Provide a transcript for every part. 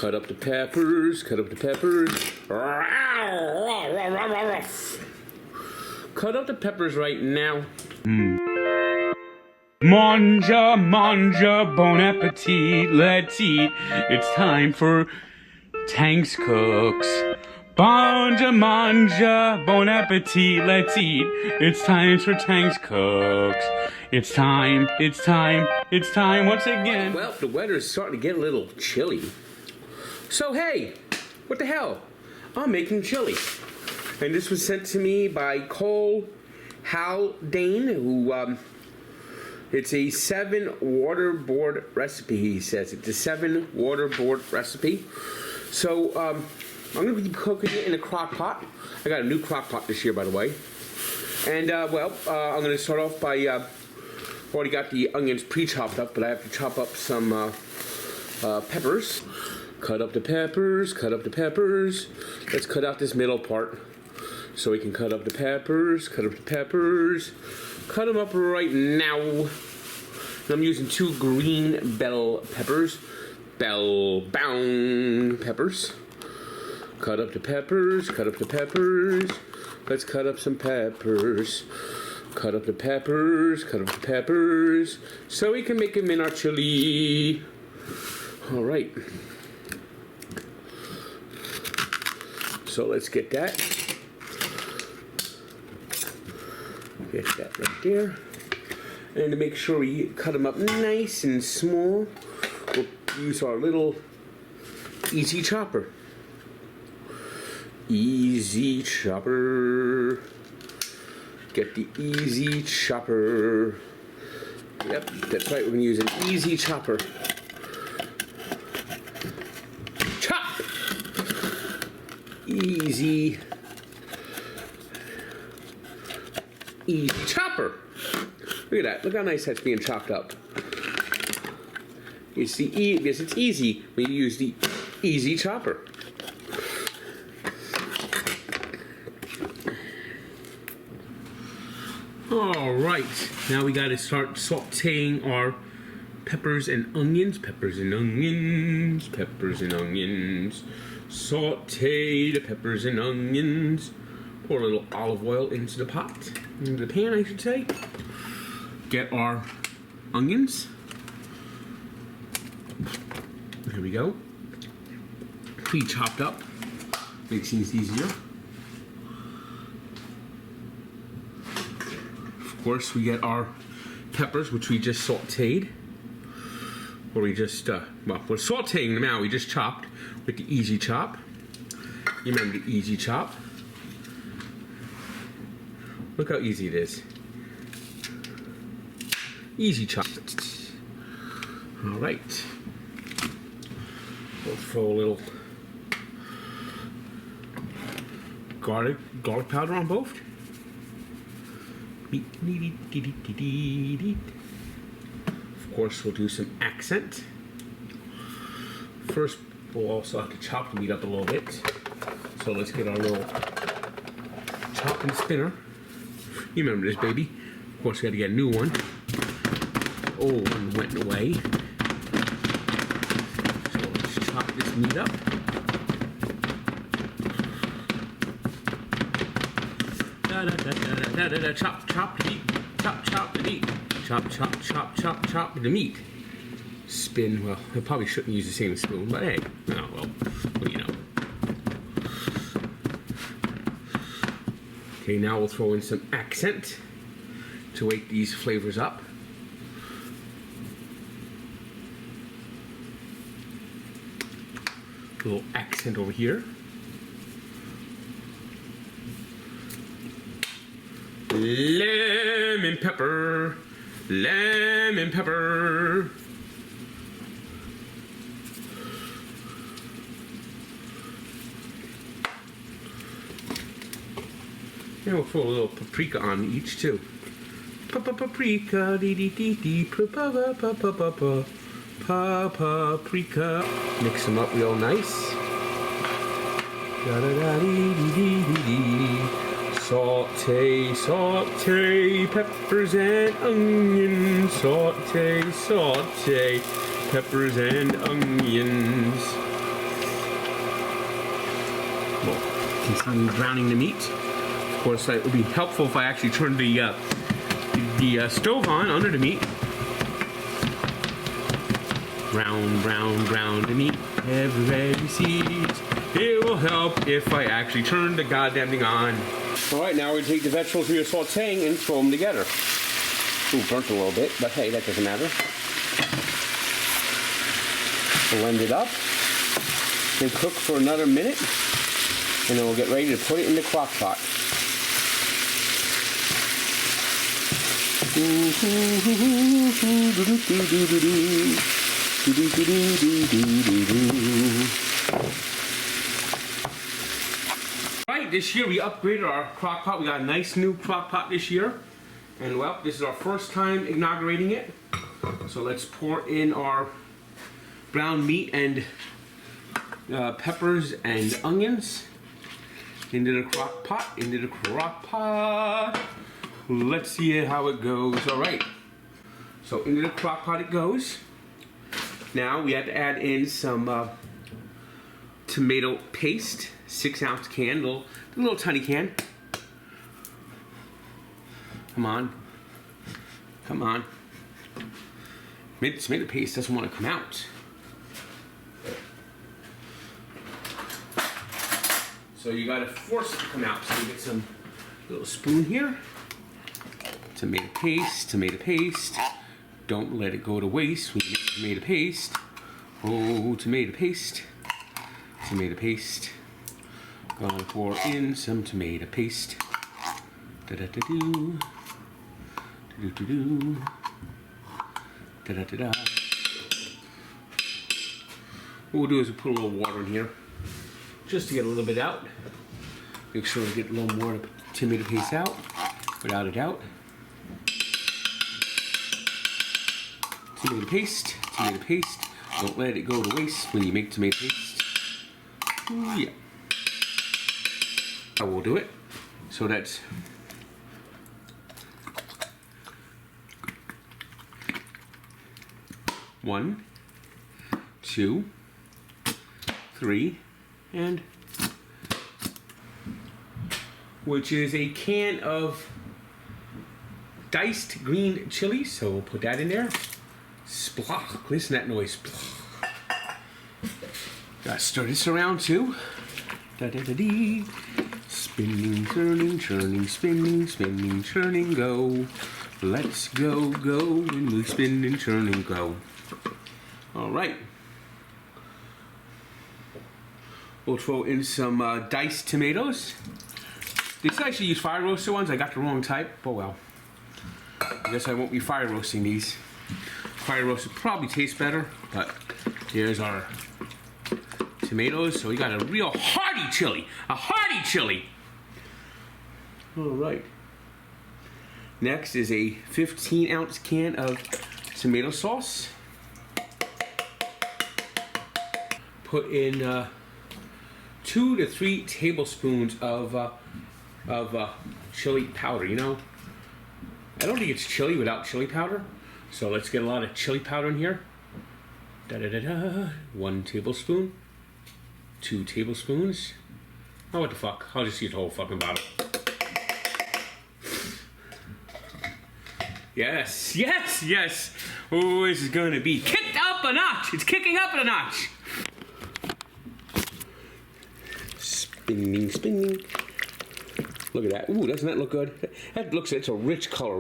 Cut up the peppers, cut up the peppers. Cut up the peppers right now. Manja, manja, bon appetit, let's eat. It's time for Tanks Cooks. Manja, manja, bon appetit, let's eat. It's time for Tanks Cooks. It's time once again. Well, the weather's starting to get a little chilly. So hey, what the hell? I'm making chili. And this was sent to me by Haldane, who, it's a 7 waterboard recipe, he says. It's a 7 waterboard recipe. So, I'm going to be cooking it in a crock pot. I got a new crock pot this year, by the way. And, I'm going to start off by, already got the onions pre-chopped up, but I have to chop up some, peppers. Cut up the peppers, cut up the peppers. Let's cut out this middle part so we can cut up the peppers, cut up the peppers. Cut them up right now. I'm using 2 green bell peppers. Bell bound peppers. Cut up the peppers, cut up the peppers. Let's cut up some peppers. Cut up the peppers, cut up the peppers. So we can make them in our chili. Alright. So let's get that. Get that right there. And to make sure we cut them up nice and small, we'll use our little easy chopper. Easy chopper. Get the easy chopper. Yep, that's right, we're going to use an easy chopper. Chop! Easy chopper. Look at that. Look how nice that's being chopped up. You see, because it's easy when you use the easy chopper. Alright, now we got to start sauteing our peppers and onions. Peppers and onions. Peppers and onions. Saute the peppers and onions. Pour a little olive oil into the pot. Into the pan, I should say. Get our onions. Here we go. Pre-chopped up. Makes things easier. Of course, we get our peppers, which we just sauteed. Or we just, well, we're sauteing them now. We just chopped with the easy chop. You remember the easy chop? Look how easy it is. Easy chop. All right. We'll throw a little garlic powder on both. Of course, we'll do some accent. First, we'll also have to chop the meat up a little bit. So let's get our little chopping spinner. You remember this, baby. Of course, we got to get a new one. Old one went away. So let's chop this meat up. Chop the meat. Chop the meat. Chop the meat. Spin. Well, I probably shouldn't use the same spoon, but hey, oh well, what do you know? Okay, now we'll throw in some accent to wake these flavors up. A little accent over here. Lemon pepper. Lemon pepper. And we'll throw a little paprika on each too. Paprika, dee dee dee dee, paprika. Mix them up real nice. Da da da dee dee dee dee dee. Saute, saute, peppers and onions. Saute, saute, peppers and onions. Continue browning the meat. Of course, it would be helpful if I actually turned the stove on under the meat. Brown, brown, brown the meat. Every seeds. It will help if I actually turn the goddamn thing on. All right, now we're gonna take the vegetables we are sautéing and throw them together. Ooh, burnt a little bit, but hey, that doesn't matter. Blend it up and cook for another minute, and then we'll get ready to put it in the crock pot. Right, this year we upgraded our crock pot. We got a nice new crock pot this year, and well, this is our first time inaugurating it. So let's pour in our brown meat and peppers and onions into the crock pot, Let's see how it goes. All right, so into the crock pot it goes. Now we have to add in some tomato paste, 6-ounce can, little tiny can. Come on. Tomato paste doesn't want to come out. So you gotta force it to come out. So you get some little spoon here. Tomato paste. Don't let it go to waste when you make tomato paste. Oh, tomato paste. Gonna pour in some tomato paste. Da-da-da-doo. Do-do-do-do. Da-da-da-da. What we'll do is we'll put a little water in here, just to get a little bit out. Make sure we get a little more tomato paste out, without a doubt. Tomato paste. Don't let it go to waste when you make tomato paste. Ooh, yeah. I will do it. So that's 1, 2, 3, and which is a can of diced green chilies. So we'll put that in there. Splock, listen to that noise. Gotta stir this around too. Da-da-da-dee. Spinning, turning, churning, spinning, churning, go. Let's go, and we spin and churn and go. All right. We'll throw in some diced tomatoes. These I actually use fire roaster ones. I got the wrong type, but well. I guess I won't be fire roasting these. Fire roasted probably tastes better, but here's our tomatoes. So we got a real hearty chili. All right. Next is a 15-ounce can of tomato sauce. Put in 2 to 3 tablespoons of chili powder. You know, I don't think it's chili without chili powder. So let's get a lot of chili powder in here. 1 tablespoon. 2 tablespoons. Oh, what the fuck? I'll just use the whole fucking bottle. Yes. Oh, this is gonna be kicked up a notch. It's kicking up a notch. Spinning. Look at that. Ooh, doesn't that look good? That looks, it's a rich color.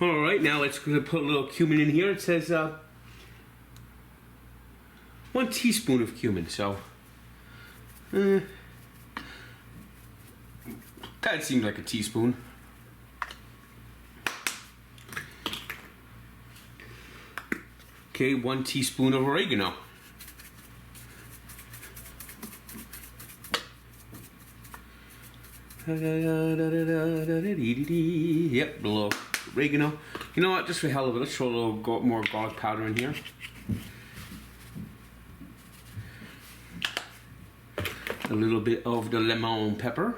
All right, now let's put a little cumin in here. It says 1 teaspoon of cumin, so that seems like a teaspoon. Okay, 1 teaspoon of oregano. Yep, a little oregano. You know what, just for hell of it, let's throw a little more garlic powder in here. A little bit of the lemon pepper.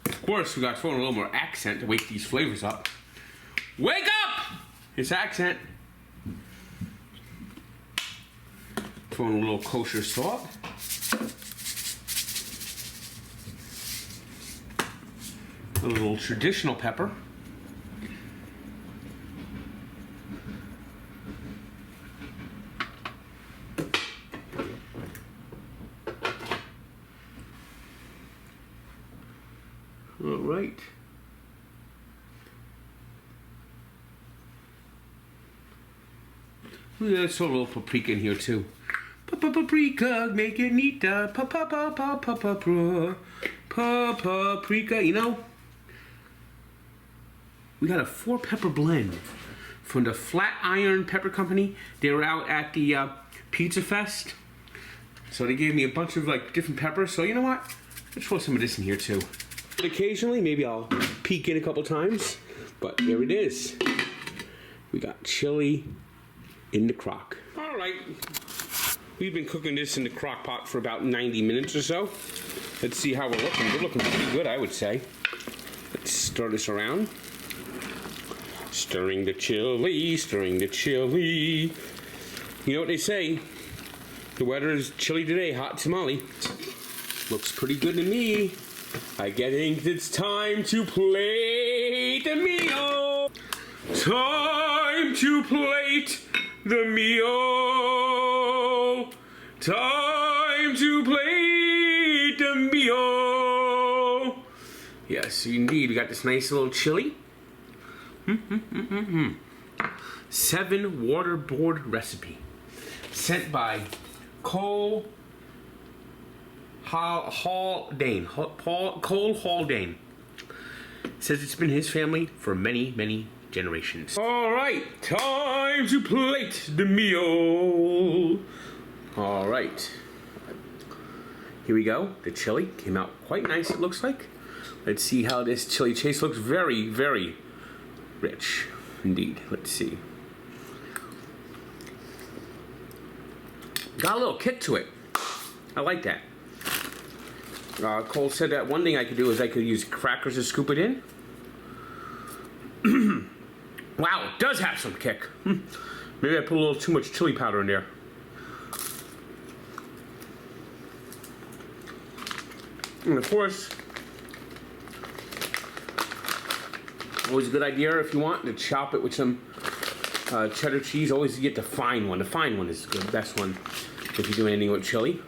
Of course, we got to throw in a little more accent to wake these flavors up. Wake up! It's accent. Throw in a little kosher salt. A little traditional pepper. All right. Let's throw a little paprika in here too. Paprika, make it neat. Paprika, you know. We got a 4-pepper blend from the Flatiron Pepper Company. They were out at the Pizza Fest. So they gave me a bunch of like different peppers. So you know what? Let's throw some of this in here too. Occasionally, maybe I'll peek in a couple times. But here it is. We got chili in the crock. All right. We've been cooking this in the crock pot for about 90 minutes or so. Let's see how we're looking. We're looking pretty good, I would say. Let's stir this around. Stirring the chili, stirring the chili. You know what they say? The weather is chilly today, hot tamale. Looks pretty good to me. I think it's time to plate the meal. Time to plate the meal. Time to plate the meal. Yes, indeed. We got this nice little chili. 7 Waterboard recipe sent by Cole Haldane. Cole Haldane. Says it's been his family for many, many generations. All right, time to plate the meal. All right, here we go. The chili came out quite nice, it looks like. Let's see how this chili tastes. Looks very, very rich indeed. Let's see. Got a little kick to it. I like that. Cole said that one thing I could do is I could use crackers to scoop it in. Wow, it does have some kick. Maybe I put a little too much chili powder in there. And of course, always a good idea if you want to chop it with some cheddar cheese. Always get the fine one. The fine one is the best one if you're doing anything with chili.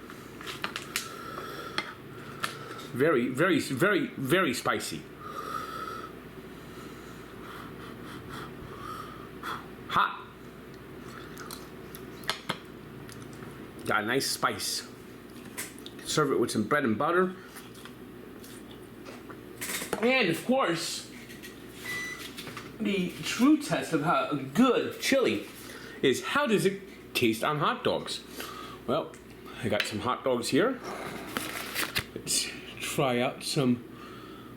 Very, very, very, very spicy. Hot. Got a nice spice. Serve it with some bread and butter. And of course, the true test of how a good chili is how does it taste on hot dogs? Well, I got some hot dogs here. Let's try out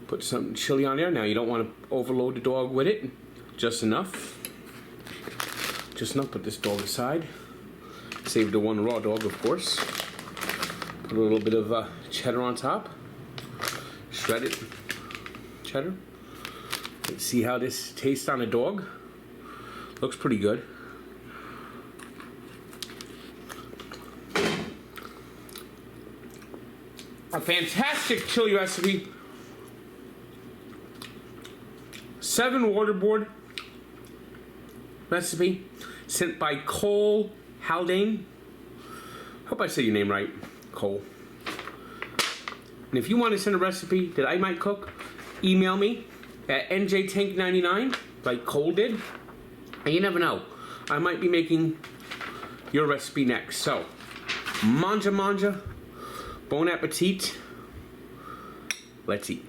put some chili on there. Now you don't want to overload the dog with it. Just enough. Just enough. Put this dog aside. Save the one raw dog, of course. Put a little bit of cheddar on top. Shredded cheddar. Let's see how this tastes on a dog. Looks pretty good. A fantastic chili recipe. 7 Waterboard recipe sent by Cole Haldane. Hope I say your name right, Cole. And if you want to send a recipe that I might cook, email me at njtank99 like Cole did. And you never know, I might be making your recipe next. So, manja, bon appetit. Let's eat.